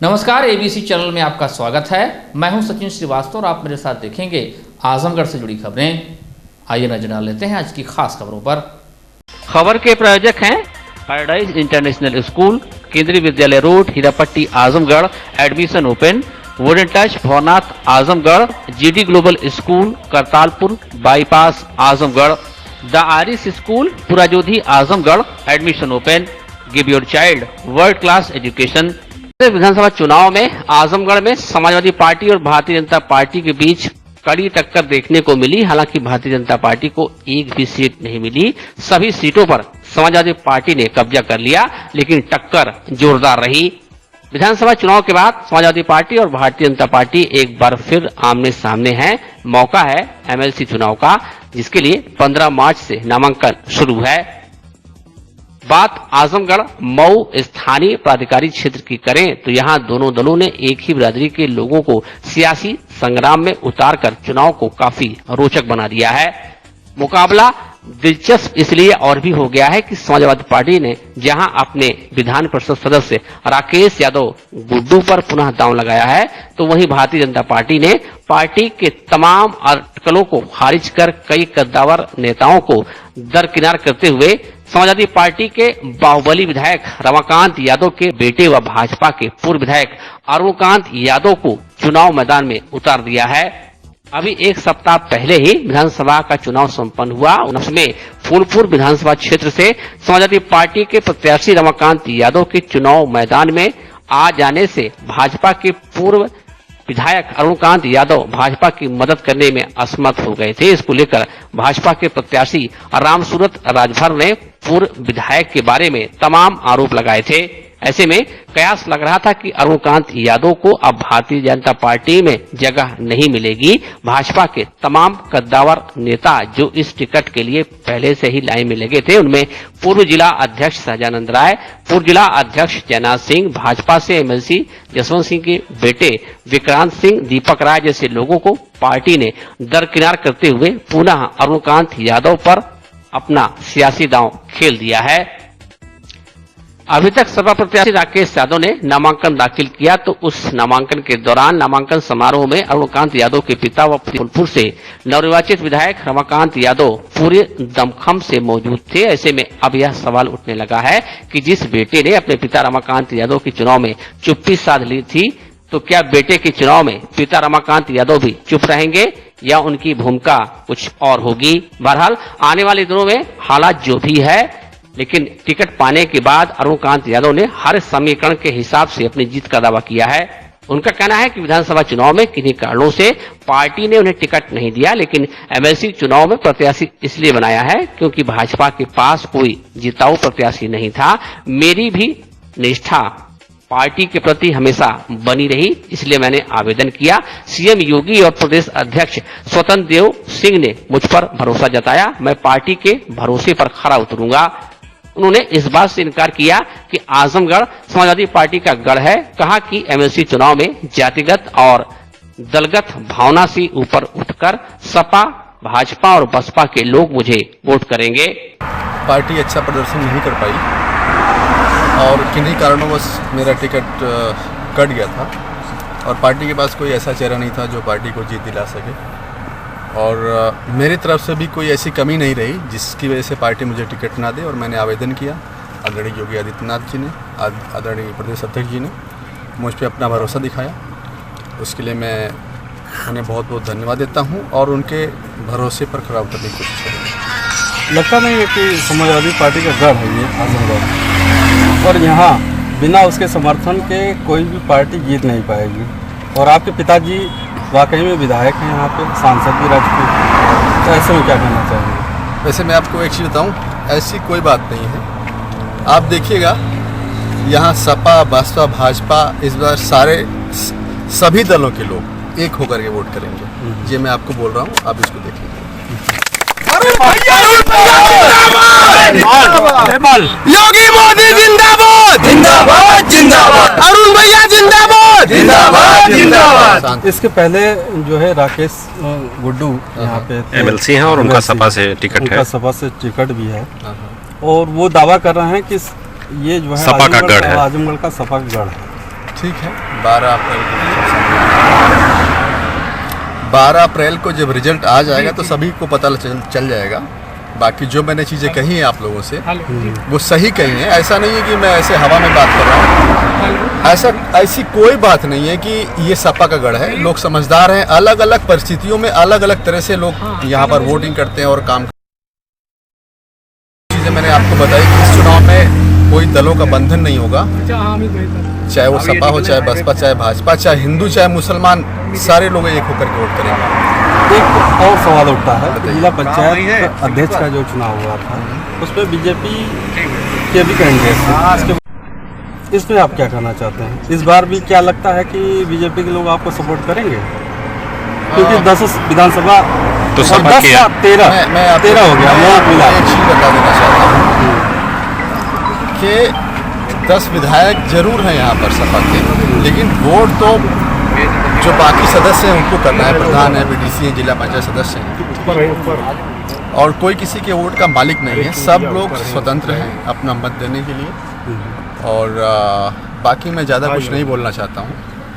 नमस्कार, ABC channel में आपका स्वागत है। मैं हूं सचिन श्रीवास्तव और आप मेरे साथ देखेंगे आजमगढ़ से जुड़ी खबरें। आइए नजर डाल लेते हैं आज की खास खबरों पर। खबर के प्रायोजक हैं paradise international school, Kendriya Vidyalaya road, Hirapatti, Azamgarh. Admission open. Wooden touch, Bhavnath, Azamgarh. GD global school, Kartalpur bypass, Azamgarh. The आरिस school, Purajodhi, Azamgarh. Admission open. Give your child world class education. विधानसभा चुनाव में आजमगढ़ में समाजवादी पार्टी और भारतीय जनता पार्टी के बीच कड़ी टक्कर देखने को मिली। हालांकि भारतीय जनता पार्टी को एक भी सीट नहीं मिली। सभी सीटों पर समाजवादी पार्टी ने कब्जा कर लिया, लेकिन टक्कर जोरदार रही। विधानसभा चुनाव के बाद समाजवादी पार्टी और भारतीय जनता पार्टी एक बार फिर आमने सामने हैं। मौका है एमएलसी चुनाव का, जिसके लिए 15 मार्च से नामांकन शुरू है। बात आजमगढ़ मऊ स्थानीय प्राधिकारी क्षेत्र की करें तो यहां दोनों दलों ने एक ही बिरादरी के लोगों को सियासी संग्राम में उतारकर चुनाव को काफी रोचक बना दिया है। मुकाबला दिलचस्प इसलिए और भी हो गया है कि समाजवादी पार्टी ने जहां अपने विधान परिषद सदस्य राकेश यादव गुड्डू पर पुनः दांव लगाया है, तो वहीं भारतीय जनता पार्टी ने पार्टी के तमाम अटकलों को खारिज कर कई कद्दावर नेताओं को दरकिनार करते हुए समाजवादी पार्टी के बाहुबली विधायक रमाकांत यादव के बेटे व भाजपा के पूर्व विधायक अरुणकांत यादव को चुनाव मैदान में उतार दिया है। अभी एक सप्ताह पहले ही विधानसभा का चुनाव संपन्न हुआ। उसमें फूलपुर विधानसभा क्षेत्र से समाजवादी पार्टी के प्रत्याशी रमाकांत यादव के चुनाव मैदान में आ जाने से भाजपा के पूर्व विधायक अरुणकांत यादव भाजपा की मदद करने में असमर्थ हो गए थे। इसको लेकर भाजपा के प्रत्याशी रामसूरत राजभर ने पूर्व विधायक के बारे में तमाम आरोप लगाए थे। ऐसे में कयास लग रहा था कि अरुणकांत यादव को अब भारतीय जनता पार्टी में जगह नहीं मिलेगी। भाजपा के तमाम कद्दावर नेता जो इस टिकट के लिए पहले से ही लाइन में लगे थे, उनमें पूर्व जिला अध्यक्ष सहजानंद राय, पूर्व जिला अध्यक्ष जयनाथ सिंह, भाजपा से एमएलसी जसवंत सिंह के बेटे विक्रांत सिंह, दीपक राय जैसे लोगों को पार्टी ने दरकिनार करते हुए पुनः अरुणकांत यादव पर अपना सियासी दांव खेल दिया है। अभी तक सपा प्रत्याशी राकेश यादव ने नामांकन दाखिल किया, तो उस नामांकन के दौरान नामांकन समारोह में अरुणकांत यादव के पिता व फूलपुर से नवनिर्वाचित विधायक रमाकांत यादव पूरे दमखम से मौजूद थे। ऐसे में अब यह सवाल उठने लगा है कि जिस बेटे ने अपने पिता रमाकांत यादव के चुनाव में चुप्पी साध ली थी, तो क्या बेटे के चुनाव में पिता रमाकांत यादव भी चुप रहेंगे या उनकी भूमिका कुछ और होगी। बहरहाल आने वाले दिनों में हालात जो भी है, लेकिन टिकट पाने के बाद अरुणकांत यादव ने हर समीकरण के हिसाब से अपनी जीत का दावा किया है। उनका कहना है कि विधानसभा चुनाव में किन्हीं कारणों से पार्टी ने उन्हें टिकट नहीं दिया, लेकिन एमएलसी चुनाव में प्रत्याशी इसलिए बनाया है क्योंकि भाजपा के पास कोई जिताऊ प्रत्याशी नहीं था। मेरी भी निष्ठा पार्टी के प्रति हमेशा बनी रही, इसलिए मैंने आवेदन किया। सीएम योगी और प्रदेश अध्यक्ष स्वतंत्र देव सिंह ने मुझ पर भरोसा जताया। मैं पार्टी के भरोसे पर खरा उतरूंगा। उन्होंने इस बात से इनकार किया कि आजमगढ़ समाजवादी पार्टी का गढ़ है। कहा कि एमएलसी चुनाव में जातिगत और दलगत भावना से ऊपर उठकर सपा, भाजपा और बसपा के लोग मुझे वोट करेंगे। पार्टी अच्छा प्रदर्शन नहीं कर पाई और किन्हीं कारणोंवश मेरा टिकट कट गया था और पार्टी के पास कोई ऐसा चेहरा नहीं था जो पार्टी को जीत दिला सके। और मेरी तरफ से भी कोई ऐसी कमी नहीं रही जिसकी वजह से पार्टी मुझे टिकट ना दे। और मैंने आवेदन किया, आदरणीय योगी आदित्यनाथ जी ने, आदरणीय प्रदेश अध्यक्ष जी ने मुझ पर अपना भरोसा दिखाया। उसके लिए मैं उन्हें बहुत बहुत धन्यवाद देता हूं और उनके भरोसे पर खरा उतरने की कोशिश करूँगा। लगता नहीं है कि समाजवादी पार्टी का गढ़ है ये आजमगढ़, और यहाँ बिना उसके समर्थन के कोई भी पार्टी जीत नहीं पाएगी। और आपके पिताजी वाकई में विधायक हैं, यहाँ पे सांसद भी रह चुके हैं, तो ऐसे में क्या कहना चाहेंगे? वैसे मैं आपको एक चीज़ बताऊँ, ऐसी कोई बात नहीं है। आप देखिएगा यहाँ सपा, बसपा, भाजपा इस बार सभी दलों के लोग एक होकर के वोट करेंगे। ये मैं आपको बोल रहा हूँ, आप इसको देख लीजिए। योगी मोदी जिंदाबाद, जिंदाबाद, जिंदाबाद। अरुण भैया जिंदाबाद, जिंदाबाद, जिंदाबाद। इसके पहले जो है राकेश गुड्डू यहाँ पे एमएलसी हैं और उनका सपा से टिकट है, उनका सपा से टिकट भी है। और वो दावा कर रहे हैं कि ये जो है सपा का गढ़ है, आजमगढ़ का सपा का गढ़ है। ठीक है, 12 अप्रैल को जब रिजल्ट आ जाएगा तो सभी को पता चल जाएगा। बाकी जो मैंने चीज़ें कही हैं आप लोगों से वो सही कही हैं। ऐसा नहीं है कि मैं ऐसे हवा में बात कर रहा हूँ। ऐसी कोई बात नहीं है कि ये सपा का गढ़ है। लोग समझदार हैं, अलग अलग परिस्थितियों में अलग अलग तरह से लोग यहाँ पर वोटिंग करते हैं और काम। चीज़ें मैंने आपको बताई कि इस चुनाव में कोई दलों का बंधन नहीं होगा, चाहे वो सपा हो, चाहे बसपा, चाहे भाजपा, चाहे हिंदू, चाहे मुसलमान, सारे लोग एक होकर के वोट करेंगे। एक और सवाल उठता है, जिला पंचायत अध्यक्ष का जो चुनाव हुआ था उसमें बीजेपी के भी कैंडिडेट थे, इसमें आप क्या कहना चाहते हैं? इस बार भी क्या लगता है कि बीजेपी के लोग आपको सपोर्ट करेंगे? क्योंकि 10 विधानसभा तो सपा 10 या 13 हो गया, मैं एक चीज़ बता देना चाहता हूँ कि 10 विधायक जरूर हैं यहाँ पर सपा के, लेकिन वोट तो जो बाकी सदस्य हैं उनको करना है। प्रधान है, बीडीसी हैं, जिला पंचायत सदस्य हैं, और कोई किसी के वोट का मालिक नहीं है। सब लोग स्वतंत्र हैं अपना मत देने के लिए। और बाकी मैं ज़्यादा कुछ नहीं बोलना चाहता हूँ।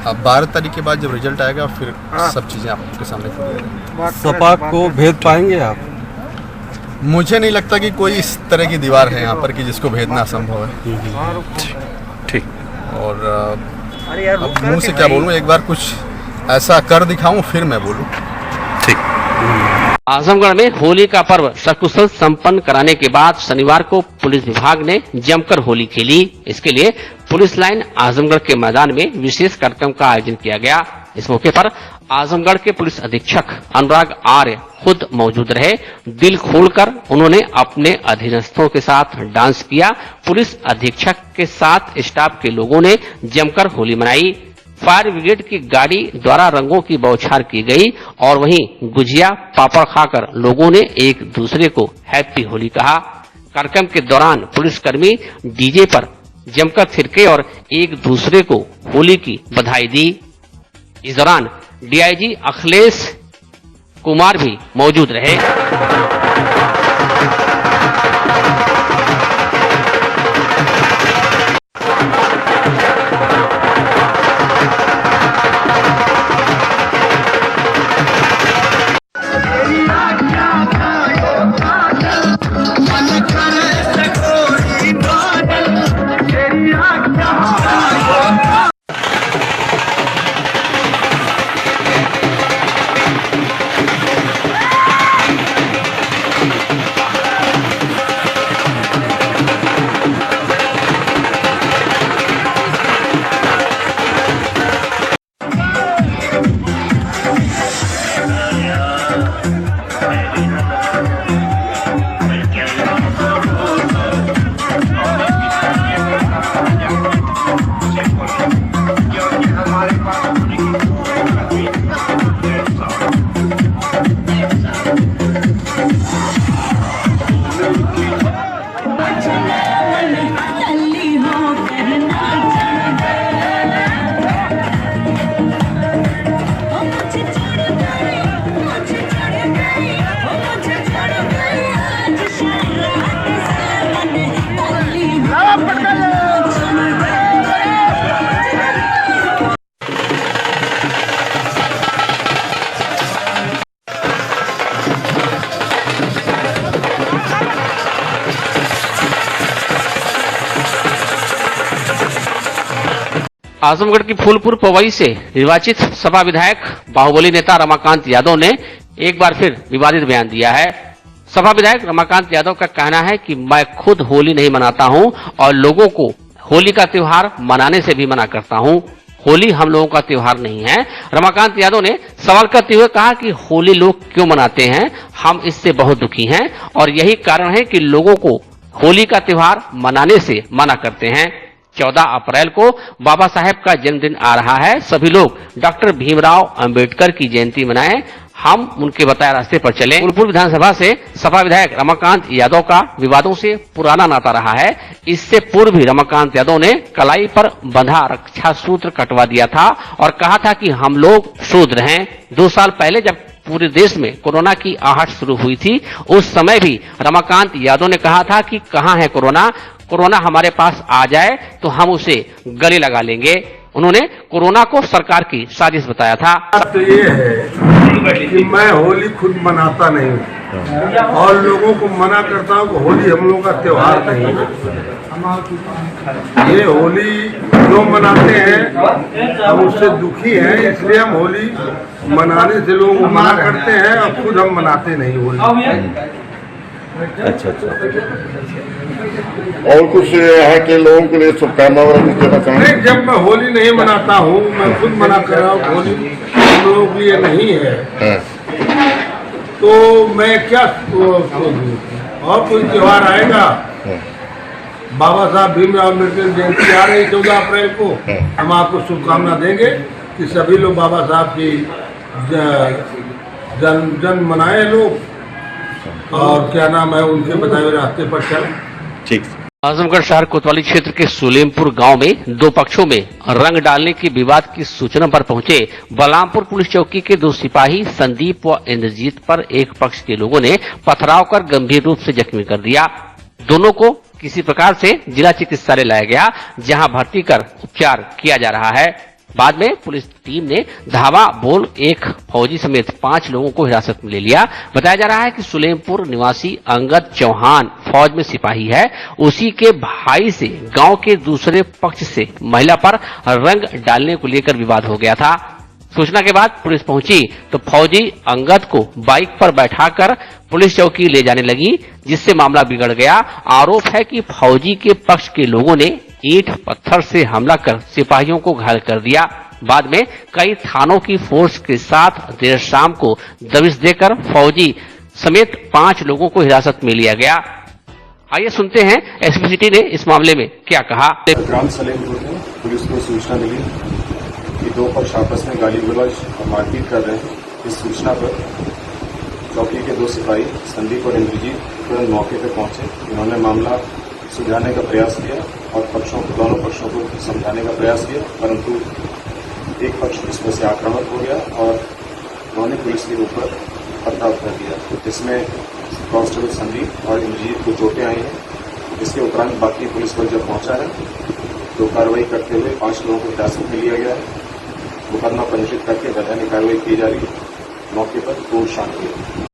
अब 12 तारीख के बाद जब रिजल्ट आएगा फिर सब चीज़ें आपके सामने खुलेंगी। सपा को भेद पाएंगे आप? मुझे नहीं लगता कि कोई इस तरह की दीवार है यहाँ पर कि जिसको भेदना असंभव है। ठीक। और अब मुँह से क्या बोलूँ, एक बार कुछ ऐसा कर दिखाऊं फिर मैं बोलूँ। ठीक। आजमगढ़ में होली का पर्व सकुशल संपन्न कराने के बाद शनिवार को पुलिस विभाग ने जमकर होली खेली। इसके लिए पुलिस लाइन आजमगढ़ के मैदान में विशेष कार्यक्रम का आयोजन किया गया। इस मौके पर आजमगढ़ के पुलिस अधीक्षक अनुराग आर्य खुद मौजूद रहे। दिल खोलकर उन्होंने अपने अधीनस्थों के साथ डांस किया। पुलिस अधीक्षक के साथ स्टाफ के लोगों ने जमकर होली मनाई। फायर ब्रिगेड की गाड़ी द्वारा रंगों की बौछार की गई और वहीं गुजिया पापड़ खाकर लोगों ने एक दूसरे को हैप्पी होली कहा। कार्यक्रम के दौरान पुलिसकर्मी डीजे पर जमकर थिरके और एक दूसरे को होली की बधाई दी। इस दौरान डीआईजी अखिलेश कुमार भी मौजूद रहे। आजमगढ़ की फूलपुर पवई से निर्वाचित सपा विधायक बाहुबली नेता रमाकांत यादव ने एक बार फिर विवादित बयान दिया है। सपा विधायक रमाकांत यादव का कहना है कि मैं खुद होली नहीं मनाता हूं और लोगों को होली का त्योहार मनाने से भी मना करता हूं। होली हम लोगों का त्योहार नहीं है। रमाकांत यादव ने सवाल करते हुए कहा कि होली लोग क्यों मनाते हैं, हम इससे बहुत दुखी हैं और यही कारण है कि लोगों को होली का त्योहार मनाने से मना करते हैं। 14 अप्रैल को बाबा साहेब का जन्मदिन आ रहा है। सभी लोग डॉक्टर भीमराव अंबेडकर की जयंती मनाएं, हम उनके बताए रास्ते पर चलें। फूलपुर विधानसभा से सपा विधायक रमाकांत यादव का विवादों से पुराना नाता रहा है। इससे पूर्व भी रमाकांत यादव ने कलाई पर बंधा रक्षा सूत्र कटवा दिया था और कहा था कि हम लोग शूद्र हैं। 2 साल पहले जब पूरे देश में कोरोना की आहट शुरू हुई थी, उस समय भी रमाकांत यादव ने कहा था कि कहां है कोरोना, कोरोना हमारे पास आ जाए तो हम उसे गले लगा लेंगे। उन्होंने कोरोना को सरकार की साजिश बताया था। तो ये है कि मैं होली खुद मनाता नहीं हूँ और लोगों को मना करता हूँ कि होली हम लोगों का त्योहार नहीं है। ये होली जो मनाते हैं हम उससे दुखी हैं, इसलिए हम होली मनाने से लोगों को मना करते हैं और खुद हम मनाते नहीं होली। अच्छा। और कुछ है कि लोगों के लिए शुभकामना वगैरह देना चाहेंगे? नहीं, जब मैं होली नहीं मनाता हूँ, मैं खुद मना कर रहा हूँ, होली हम लोगों के लिए नहीं है, तो मैं क्या और कोई त्योहार आएगा। बाबा साहब भीमराव अम्बेडकर जयंती आ रही 14 अप्रैल को, हम आपको शुभकामना देंगे कि सभी लोग बाबा साहब की जन्म मनाए लोग, और क्या नाम है, उनके बताए हुए रास्ते पर चलें। ठीक। आजमगढ़ शहर कोतवाली क्षेत्र के सुलेमपुर गांव में दो पक्षों में रंग डालने के विवाद की सूचना पर पहुंचे बलरामपुर पुलिस चौकी के दो सिपाही संदीप व इंद्रजीत पर एक पक्ष के लोगों ने पथराव कर गंभीर रूप से जख्मी कर दिया। दोनों को किसी प्रकार से जिला चिकित्सालय लाया गया, जहां भर्ती कर उपचार किया जा रहा है। बाद में पुलिस टीम ने धावा बोल एक फौजी समेत 5 लोगों को हिरासत में ले लिया। बताया जा रहा है कि सुलेमपुर निवासी अंगद चौहान फौज में सिपाही है। उसी के भाई से गांव के दूसरे पक्ष से महिला पर रंग डालने को लेकर विवाद हो गया था। सूचना के बाद पुलिस पहुंची तो फौजी अंगद को बाइक पर बैठाकर पुलिस चौकी ले जाने लगी, जिससे मामला बिगड़ गया। आरोप है कि फौजी के पक्ष के लोगों ने ईंट पत्थर से हमला कर सिपाहियों को घायल कर दिया। बाद में कई थानों की फोर्स के साथ देर शाम को दबिश देकर फौजी समेत 5 लोगों को हिरासत में लिया गया। आइए सुनते हैं एसपी सिटी ने इस मामले में क्या कहा। ग्राम सलेमपुर में पुलिस को सूचना मिली कि दो पक्ष आपस में गाली गलौज और मारपीट कर रहे हैं। इस सूचना पर चौकी के दो सिपाही संदीप और इंद्रजीत तुरंत मौके पर पहुंचे। इन्होंने मामला सुलझाने का प्रयास किया और दोनों पक्षों को समझाने का प्रयास किया, परंतु एक पक्ष इसमें से आक्रामक हो गया और उन्होंने पुलिस के ऊपर पथराव कर दिया, जिसमें कांस्टेबल संदीप और इंद्रजीत को चोटें आई हैं। इसके उपरांत बाकी पुलिस बल जब पहुंचा है तो कार्रवाई करते हुए 5 लोगों को हिरासत में लिया गया है। मुकदमा पंजीकृत करके वैधानिक कार्रवाई की जा रही है। मौके पर पूर्ण शांति है।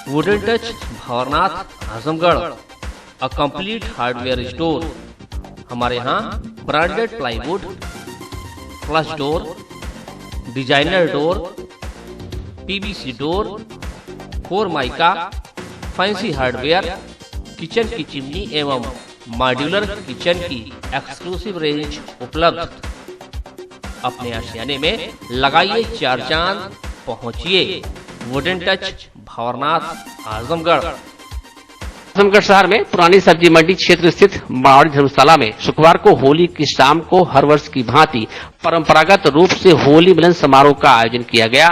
Wooden touch Bhawarnath Azamgarh, a complete hardware store. हमारे यहाँ branded plywood, flush door, designer door, PVC door, 4 mica, fancy hardware, kitchen की चिमनी एवं मॉड्यूलर किचन की एक्सक्लूसिव रेंज उपलब्ध। अपने आशियाने में लगाइए 4 चांद, पहुंचिए वुडन टच भवरनाथ आजमगढ़। आजमगढ़ शहर में पुरानी सब्जी मंडी क्षेत्र स्थित मारवाड़ी धर्मशाला में शुक्रवार को होली की शाम को हर वर्ष की भांति परंपरागत रूप से होली मिलन समारोह का आयोजन किया गया।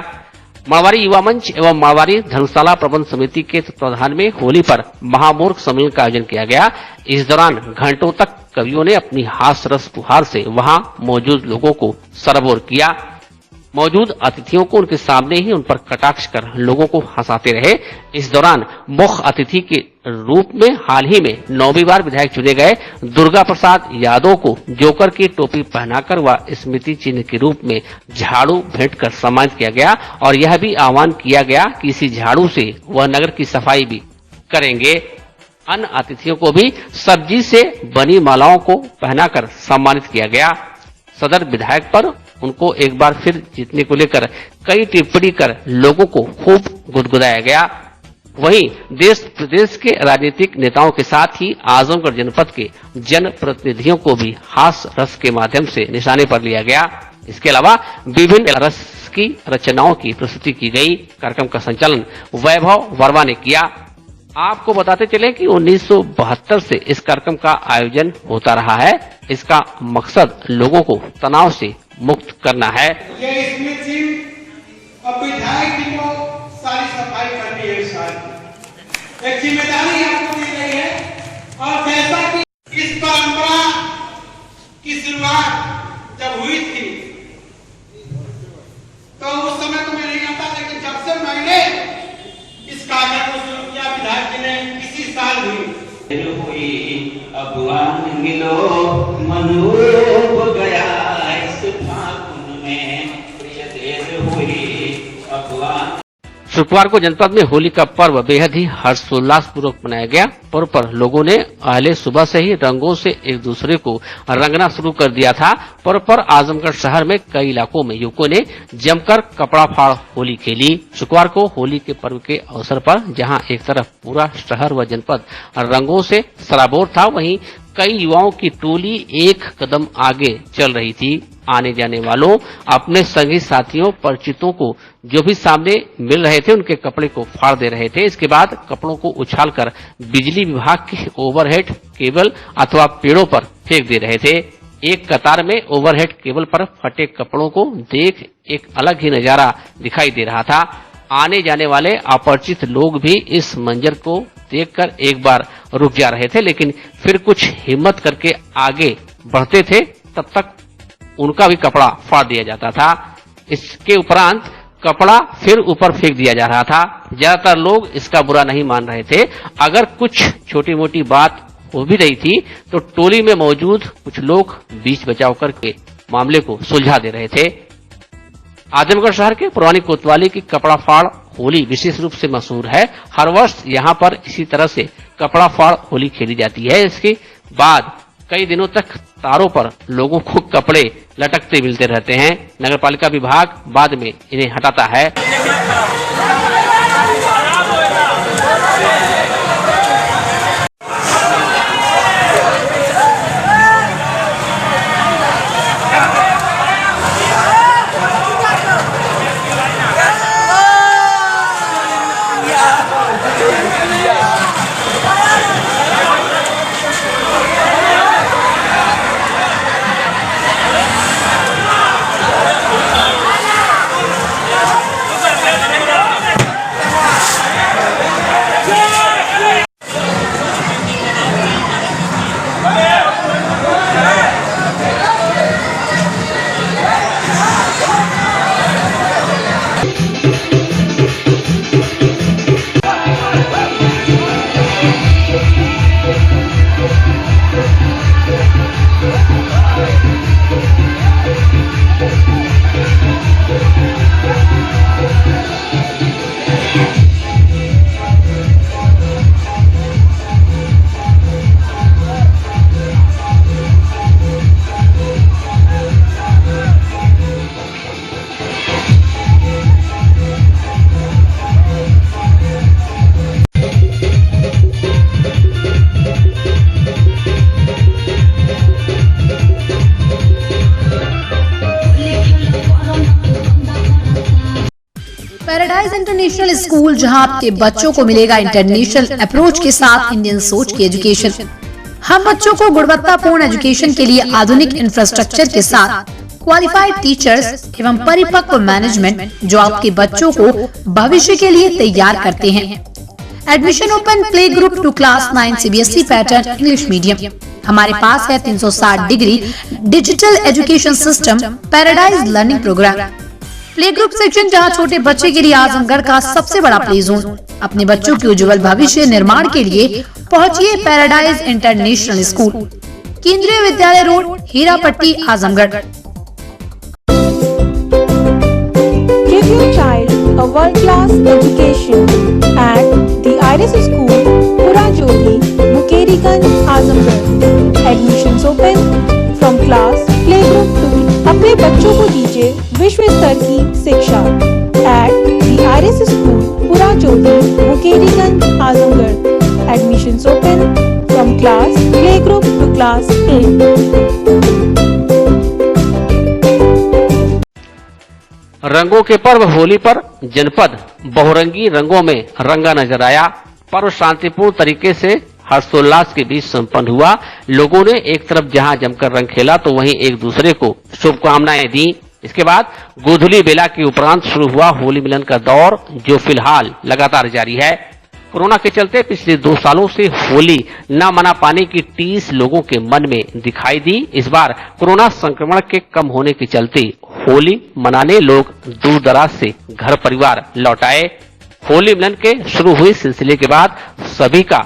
मारवाड़ी युवा मंच एवं मारवाड़ी धर्मशाला प्रबंध समिति के तत्वाधान में होली पर महामूर्ख सम्मेलन का आयोजन किया गया। इस दौरान घंटों तक कवियों ने अपनी हास्य रस फुहार से वहां मौजूद लोगों को सरबोर किया। मौजूद अतिथियों को उनके सामने ही उन पर कटाक्ष कर लोगों को हंसाते रहे। इस दौरान मुख्य अतिथि के रूप में हाल ही में 9वीं बार विधायक चुने गए दुर्गा प्रसाद यादव को जोकर की टोपी पहनाकर व स्मृति चिन्ह के रूप में झाड़ू भेंट कर सम्मानित किया गया और यह भी आह्वान किया गया कि इसी झाड़ू से वह नगर की सफाई भी करेंगे। अन्य अतिथियों को भी सब्जी से बनी मालाओं को पहनाकर सम्मानित किया गया। सदर विधायक पर उनको एक बार फिर जीतने को लेकर कई टिप्पणी कर लोगों को खूब गुदगुदाया गया। वहीं देश प्रदेश के राजनीतिक नेताओं के साथ ही आजमगढ़ जनपद के जनप्रतिनिधियों को भी हास्य रस के माध्यम से निशाने पर लिया गया। इसके अलावा विभिन्न रस की रचनाओं की प्रस्तुति की गई। कार्यक्रम का संचालन वैभव वर्मा ने किया। आपको बताते चले कि 1972 से इस कार्यक्रम का आयोजन होता रहा है। इसका मकसद लोगों को तनाव से मुक्त करना है। स्मिथ जी और विधायक जी को सारी सफाई करनी है। सारी एक जिम्मेदारी आपको दी गई है और जैसा कि इस परंपरा की शुरुआत जब हुई थी तो उस समय तो मैं नहीं आता, लेकिन जब से मैंने इस कार्य को शुरू किया विधायक जी ने इसी साल हुई अगवान मिलो मनोब गया इस फागुन में प्रिय देर हुई अगवान। शुक्रवार को जनपद में होली का पर्व बेहद ही हर्षोल्लास पूर्वक मनाया गया। पर्व पर लोगों ने पहले सुबह से ही रंगों से एक दूसरे को रंगना शुरू कर दिया था। पर्व पर आजमगढ़ शहर में कई इलाकों में युवकों ने जमकर कपड़ा फाड़ होली खेली। शुक्रवार को होली के पर्व के अवसर पर जहां एक तरफ पूरा शहर व जनपद रंगों से सराबोर था, वहीं कई युवाओं की टोली एक कदम आगे चल रही थी। आने जाने वालों, अपने संगी साथियों, परिचितों को जो भी सामने मिल रहे थे उनके कपड़े को फाड़ दे रहे थे। इसके बाद कपड़ों को उछालकर बिजली विभाग के ओवरहेड केबल अथवा पेड़ों पर फेंक दे रहे थे। एक कतार में ओवरहेड केबल पर फटे कपड़ों को देख एक अलग ही नजारा दिखाई दे रहा था। आने जाने वाले अपरिचित लोग भी इस मंजर को देखकर एक बार रुक जा रहे थे, लेकिन फिर कुछ हिम्मत करके आगे बढ़ते थे। तब तक उनका भी कपड़ा फाड़ दिया जाता था। इसके उपरांत कपड़ा फिर ऊपर फेंक दिया जा रहा था। ज्यादातर लोग इसका बुरा नहीं मान रहे थे। अगर कुछ छोटी मोटी बात हो भी रही थी तो टोली में मौजूद कुछ लोग बीच बचाव करके मामले को सुलझा दे रहे थे। आजमगढ़ शहर के पुरानी कोतवाली की कपड़ा फाड़ होली विशेष रूप से मशहूर है। हर वर्ष यहाँ पर इसी तरह से कपड़ा फाड़ होली खेली जाती है। इसके बाद कई दिनों तक तारों पर लोगों को कपड़े लटकते मिलते रहते हैं। नगरपालिका विभाग बाद में इन्हें हटाता है। पैराडाइज इंटरनेशनल स्कूल, जहां आपके बच्चों को मिलेगा इंटरनेशनल अप्रोच के साथ इंडियन सोच की एजुकेशन। हम बच्चों को गुणवत्तापूर्ण एजुकेशन के लिए आधुनिक इंफ्रास्ट्रक्चर के साथ क्वालिफाइड टीचर्स एवं परिपक्व मैनेजमेंट जो आपके बच्चों को भविष्य के लिए तैयार करते हैं। Admission open play group to class 9 CBSE pattern English medium. हमारे पास है 360 degree digital education system paradise learning programme. Play group section, जहां छोटे बच्चे के लिए आजमगढ़ का सबसे बड़ा प्ले जोन। अपने बच्चों के उज्जवल भविष्य निर्माण के लिए पहुंचिए paradise international school, Kendriya Vidyalaya road, Hirapatti, Azamgarh. Give your child a world-class education at the Iris School, Pura Jyoti, Mukeriganj, Azamgarh. Admissions open from class playgroup 2. अपने बच्चों को दीजिए विश्व स्तर की शिक्षा at the Iris School, Pura Jyoti, Mukeriganj, class playgroup to class 8. रंगों के पर्व होली पर जनपद बहुरंगी रंगों में रंगा नजर आया। पर्व शांतिपूर्ण तरीके से हर्षोल्लास के बीच संपन्न हुआ। लोगों ने एक तरफ जहां जमकर रंग खेला तो वहीं एक दूसरे को शुभकामनाएं दी। इसके बाद गोधूली बेला के उपरांत शुरू हुआ होली मिलन का दौर, जो फिलहाल लगातार जारी है। कोरोना के चलते पिछले 2 सालों से होली न मना पाने की टीस लोगों के मन में दिखाई दी। इस बार कोरोना संक्रमण के कम होने के चलते होली मनाने लोग दूर दराज से घर परिवार लौट आए। होली मिलन के शुरू हुए सिलसिले के बाद सभी का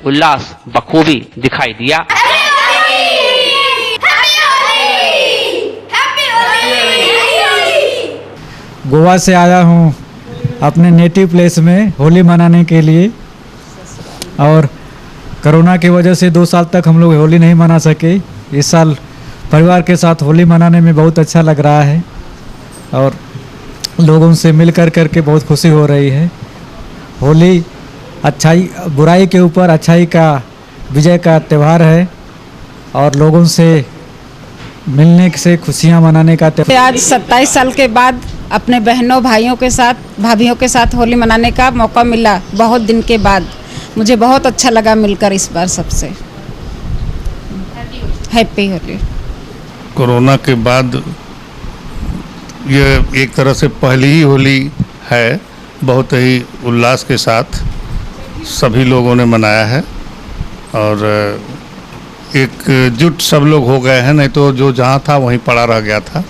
उल्लास बखूबी दिखाई दिया। गोवा से आया हूँ अपने नेटिव प्लेस में होली मनाने के लिए, और कोरोना की वजह से 2 साल तक हम लोग होली नहीं मना सके। इस साल परिवार के साथ होली मनाने में बहुत अच्छा लग रहा है और लोगों से मिल करके बहुत खुशी हो रही है। होली अच्छाई बुराई के ऊपर अच्छाई का विजय का त्यौहार है और लोगों से मिलने से खुशियाँ मनाने का त्यौहार। आज 27 साल के बाद अपने बहनों भाइयों के साथ भाभियों के साथ होली मनाने का मौका मिला। बहुत दिन के बाद मुझे बहुत अच्छा लगा मिलकर इस बार सबसे। हैप्पी होली। कोरोना के बाद ये एक तरह से पहली ही होली है। बहुत ही उल्लास के साथ सभी लोगों ने मनाया है और एकजुट सब लोग हो गए हैं, नहीं तो जो जहाँ था वहीं पड़ा रह गया था।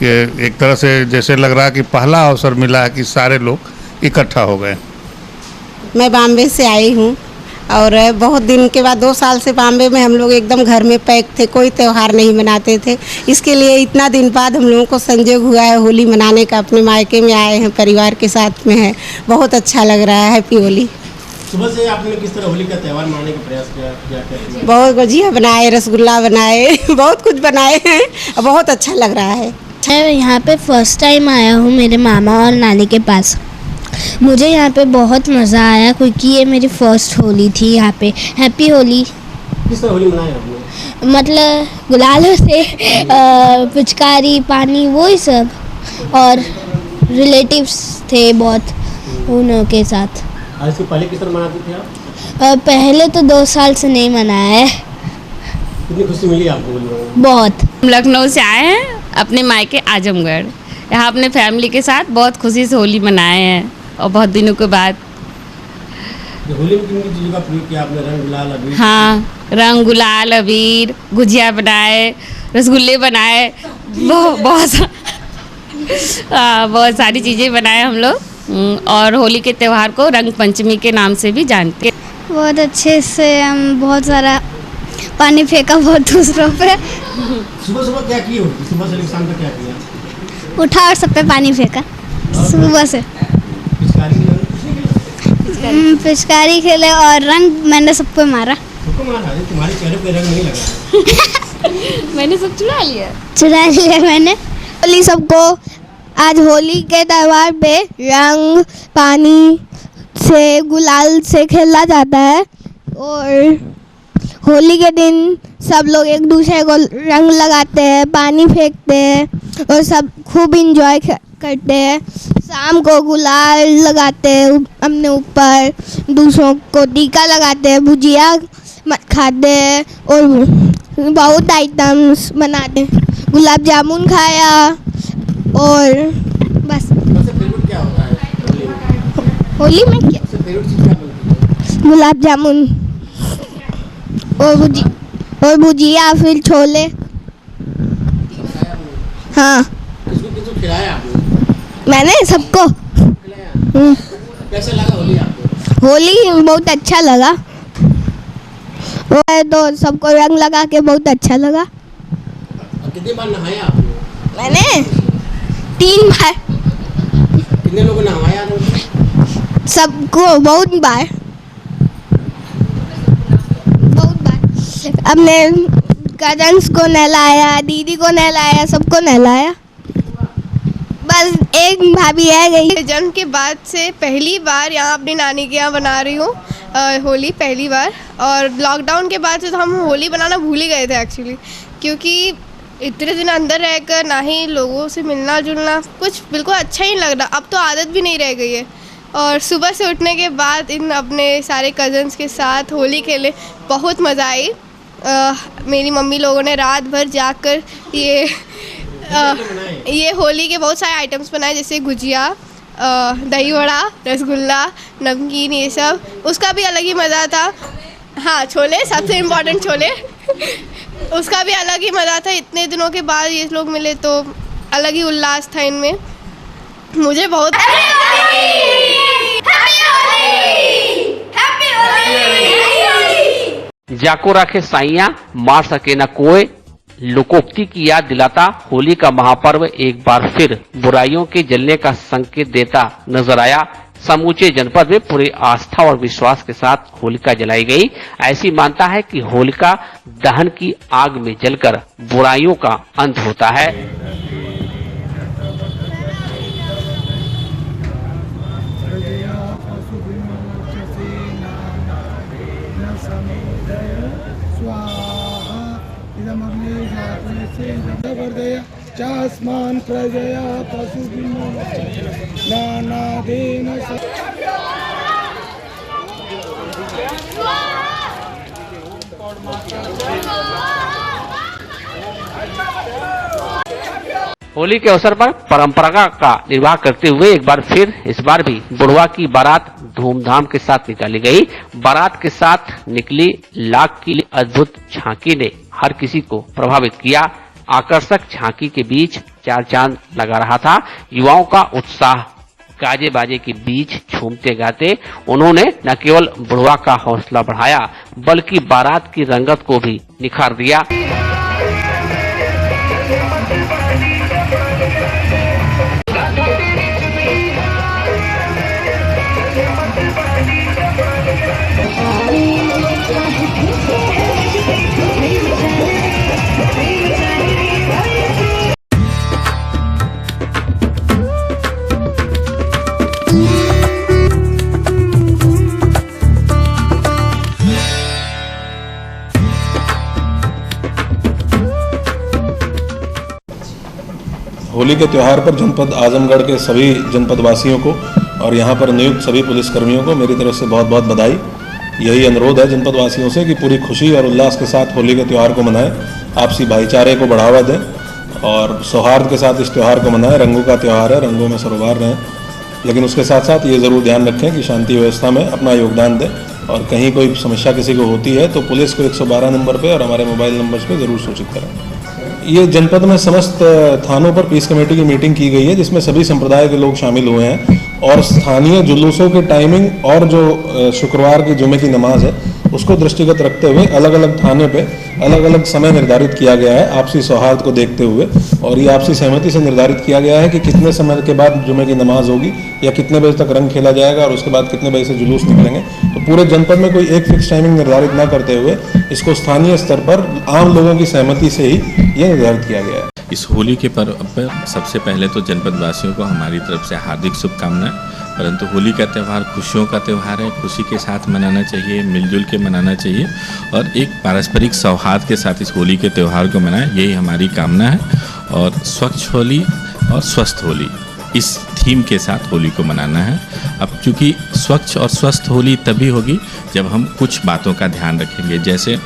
ये एक तरह से जैसे लग रहा है कि पहला अवसर मिला है कि सारे लोग इकट्ठा हो गए। मैं बॉम्बे से आई हूँ और बहुत दिन के बाद 2 साल से बॉम्बे में हम लोग एकदम घर में पैक थे, कोई त्यौहार नहीं मनाते थे। इसके लिए इतना दिन बाद हम लोगों को संयोग हुआ है होली मनाने का। अपने मायके में आए हैं, परिवार के साथ में है, बहुत अच्छा लग रहा है। हैप्पी होली। सुबह से आपने किस तरह होली का त्यौहार मनाने का प्रयास किया? बहुत गुजिया बनाए, रसगुल्ला बनाए, बहुत कुछ बनाए हैं, बहुत अच्छा लग रहा है। मैं यहाँ पे फर्स्ट टाइम आया हूँ मेरे मामा और नानी के पास। मुझे यहाँ पे बहुत मज़ा आया क्योंकि ये मेरी फर्स्ट होली थी यहाँ पे। हैप्पी होली। किस तरह होली मनाई आपने? मतलब गुलालों से पिचकारी पानी वही सब, और रिलेटिव्स थे बहुत, उन के साथ। आज से पहले किस तरह मनाते थे आप? पहले तो 2 साल से नहीं मनाया है। कितनी खुशी मिली आपको होली में? बहुत। हम लखनऊ से आए हैं अपने मायके आजमगढ़। यहाँ अपने फैमिली के साथ बहुत खुशी से होली मनाए हैं और बहुत दिनों के बाद। होली में किन चीज़ों का प्रयोग किया आपने? रंग गुलाल अबीर? हाँ, रंग गुलाल अबीर, गुजिया बनाए, रसगुल्ले बनाए, बहुत सारी चीज़ें बनाए हम लोग। और होली के त्यौहार को रंग पंचमी के नाम से भी जानते हैं। बहुत अच्छे से हम बहुत सारा पानी फेंका बहुत दूसरों पे। सुबह सुबह क्या किए? सुबह से शाम तक क्या किया? उठा और सब पे पानी फेंका सुबह से। पिचकारी खेले और रंग मैंने सबको मारा। तुम्हारे चेहरे पे रंग नहीं लगा? मैंने सब चुरा लिया मैंने। होली सबको आज होली के त्यौहार पे रंग पानी से गुलाल से खेला जाता है और होली के दिन सब लोग एक दूसरे को रंग लगाते हैं, पानी फेंकते हैं और सब खूब इंजॉय करते हैं। शाम को गुलाल लगाते हैं अपने ऊपर, दूसरों को टीका लगाते हैं, भुजिया खाते हैं और बहुत आइटम्स बनाते हैं। गुलाब जामुन खाया और बस। सबसे फेवरेट क्या होता है होली में? क्या सबसे फेवरेट चीज़ क्या बनती है? गुलाब जामुन और भुजिया फिर छोले। हाँ। किसको खिलाया आपने? मैंने सबको। कैसा लगा होली आपको? होली बहुत अच्छा लगा तो सबको रंग लगा के बहुत अच्छा लगा। कितनी बार नहाया आपने? मैंने 3 बार। कितने लोगों ने नहाया? सबको बहुत बार। अपने कजन्स को नहलाया, दीदी को नहलाया, सबको नहलाया। बस एक भाभी रह गई। जन्म के बाद से पहली बार यहाँ अपनी नानी के यहाँ बना रही हूँ। होली पहली बार, और लॉकडाउन के बाद से तो हम होली बनाना भूल ही गए थे एक्चुअली, क्योंकि इतने दिन अंदर रहकर ना ही लोगों से मिलना जुलना कुछ बिल्कुल अच्छा ही लग रहा। अब तो आदत भी नहीं रह गई है। और सुबह से उठने के बाद इन अपने सारे कज़न्स के साथ होली खेले, बहुत मज़ा आई। मेरी मम्मी लोगों ने रात भर जाकर ये होली के बहुत सारे आइटम्स बनाए, जैसे गुजिया, दही वड़ा, रसगुल्ला, नमकीन, ये सब। उसका भी अलग ही मज़ा था। हाँ, छोले, सबसे इम्पोर्टेंट छोले उसका भी अलग ही मज़ा था। इतने दिनों के बाद ये लोग मिले तो अलग ही उल्लास था इनमें। मुझे बहुत जाको राखे साइया मार सके न कोई, लोकोक्ति की याद दिलाता होली का महापर्व एक बार फिर बुराइयों के जलने का संकेत देता नजर आया। समूचे जनपद में पूरी आस्था और विश्वास के साथ होलिका जलाई गई। ऐसी मानता है कि होलिका दहन की आग में जलकर बुराइयों का अंत होता है। चास्मान प्रजया पशु नानादेन होली के अवसर पर परंपरा का निर्वाह करते हुए एक बार फिर इस बार भी बुढ़वा की बारात धूमधाम के साथ निकाली गई। बारात के साथ निकली लाख की अद्भुत झांकी ने हर किसी को प्रभावित किया। आकर्षक झांकी के बीच चार चांद लगा रहा था। युवाओं का उत्साह गाजे बाजे के बीच झूमते गाते उन्होंने न केवल बुढ़वा का हौसला बढ़ाया बल्कि बारात की रंगत को भी निखार दिया। होली के त्यौहार पर जनपद आजमगढ़ के सभी जनपद वासियों को और यहाँ पर नियुक्त सभी पुलिसकर्मियों को मेरी तरफ से बहुत बहुत बधाई। यही अनुरोध है जनपद वासियों से कि पूरी खुशी और उल्लास के साथ होली के त्यौहार को मनाएं, आपसी भाईचारे को बढ़ावा दें और सौहार्द के साथ इस त्यौहार को मनाएं। रंगों का त्यौहार है, रंगों में सरोबार रहें, लेकिन उसके साथ साथ ये ज़रूर ध्यान रखें कि शांति व्यवस्था में अपना योगदान दें और कहीं कोई समस्या किसी को होती है तो पुलिस को 112 नंबर पर और हमारे मोबाइल नंबर पर ज़रूर सूचित करें। ये जनपद में समस्त थानों पर पीस कमेटी की मीटिंग की गई है जिसमें सभी संप्रदाय के लोग शामिल हुए हैं और स्थानीय जुलूसों के टाइमिंग और जो शुक्रवार की जुमे की नमाज है उसको दृष्टिगत रखते हुए अलग अलग थाने पे अलग अलग समय निर्धारित किया गया है आपसी सौहार्द को देखते हुए। और ये आपसी सहमति से निर्धारित किया गया है कि कितने समय के बाद जुमे की नमाज होगी या कितने बजे तक रंग खेला जाएगा और उसके बाद कितने बजे से जुलूस निकलेंगे। तो पूरे जनपद में कोई एक फिक्स टाइमिंग निर्धारित न करते हुए इसको स्थानीय स्तर पर आम लोगों की सहमति से ही ये निर्धारित किया गया है। इस होली के पर्व पर सबसे पहले तो जनपद वासियों को हमारी तरफ से हार्दिक शुभकामनाएं। परंतु होली का त्यौहार खुशियों का त्यौहार है, खुशी के साथ मनाना चाहिए, मिलजुल के मनाना चाहिए और एक पारस्परिक सौहार्द के साथ इस होली के त्यौहार को मनाएं, यही हमारी कामना है। और स्वच्छ होली और स्वस्थ होली इस थीम के साथ होली को मनाना है। अब चूँकि स्वच्छ और स्वस्थ होली तभी होगी जब हम कुछ बातों का ध्यान रखेंगे, जैसे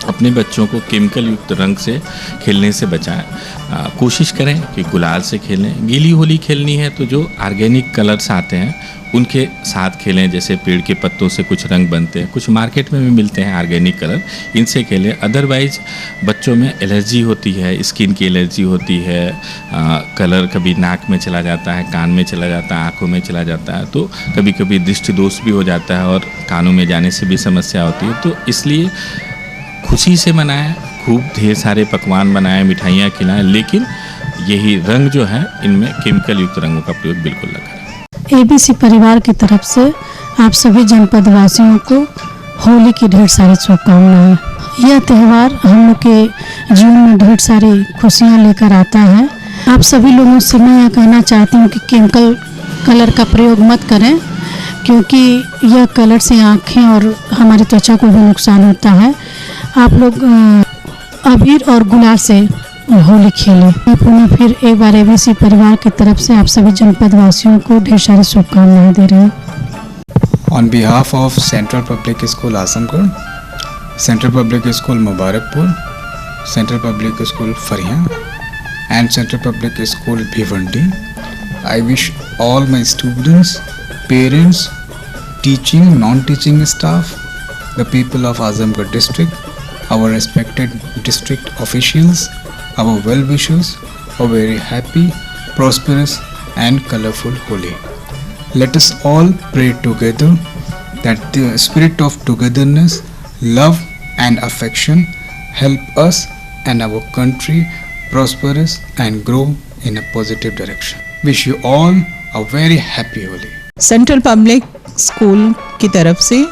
अपने बच्चों को केमिकल युक्त रंग से खेलने से बचाएं। कोशिश करें कि गुलाल से खेलें। गीली होली खेलनी है तो जो ऑर्गेनिक कलर्स आते हैं उनके साथ खेलें, जैसे पेड़ के पत्तों से कुछ रंग बनते हैं, कुछ मार्केट में भी मिलते हैं ऑर्गेनिक कलर, इनसे खेलें। अदरवाइज बच्चों में एलर्जी होती है, स्किन की एलर्जी होती है, कलर कभी नाक में चला जाता है, कान में चला जाता है, आँखों में चला जाता है, तो कभी कभी दृष्टि दोष भी हो जाता है और कानों में जाने से भी समस्या होती है। तो इसलिए खुशी से मनाएं, खूब ढेर सारे पकवान बनाएं, मिठाइयाँ खिलाएं, लेकिन यही रंग जो है इनमें केमिकल युक्त रंगों का प्रयोग बिल्कुल न करें। एबीसी परिवार की तरफ से आप सभी जनपद वासियों को होली की ढेर सारी शुभकामनाएं। यह त्यौहार हम लोग के जीवन में ढेर सारी खुशियाँ लेकर आता है। आप सभी लोगों से मैं यह कहना चाहती हूँ कि केमिकल कलर का प्रयोग मत करें। क्योंकि यह कलर से आँखें और हमारी त्वचा को भी नुकसान होता है। आप लोग अबीर और गुलाल से होली खेलें। मैं पुनः फिर एक बार एबीसी परिवार की तरफ से आप सभी जनपद वासियों को ढेर सारी शुभकामनाएं दे रहे हैं। On behalf of Central Public School Azamgarh, Central Public School Mubarakpur, Central Public School Fariya and Central Public School Bhiwandi, I wish all my students, parents, teaching, non-teaching staff, the people of Azamgarh district, our respected district officials, our well-wishers, a very happy, prosperous and colorful Holi. Let us all pray together that the spirit of togetherness, love and affection help us and our country prosperous and grow in a positive direction. Wish you all a very happy Holi. Central public school की तरफ से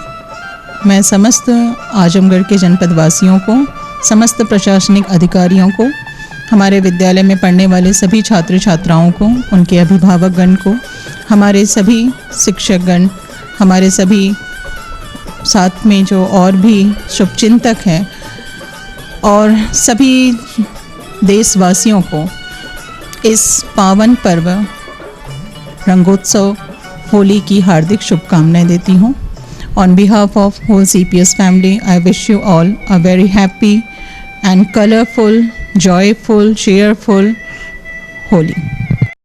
मैं समस्त आजमगढ़ के जनपद वासियों को, समस्त प्रशासनिक अधिकारियों को, हमारे विद्यालय में पढ़ने वाले सभी छात्र छात्राओं को, उनके अभिभावकगण को, हमारे सभी शिक्षकगण, हमारे सभी साथ में जो और भी शुभचिंतक हैं और सभी देशवासियों को इस पावन पर्व रंगोत्सव होली की हार्दिक शुभकामनाएं देती हूँ। On behalf of whole CPS family, I wish you all a very happy and colorful, joyful, cheerful Holi.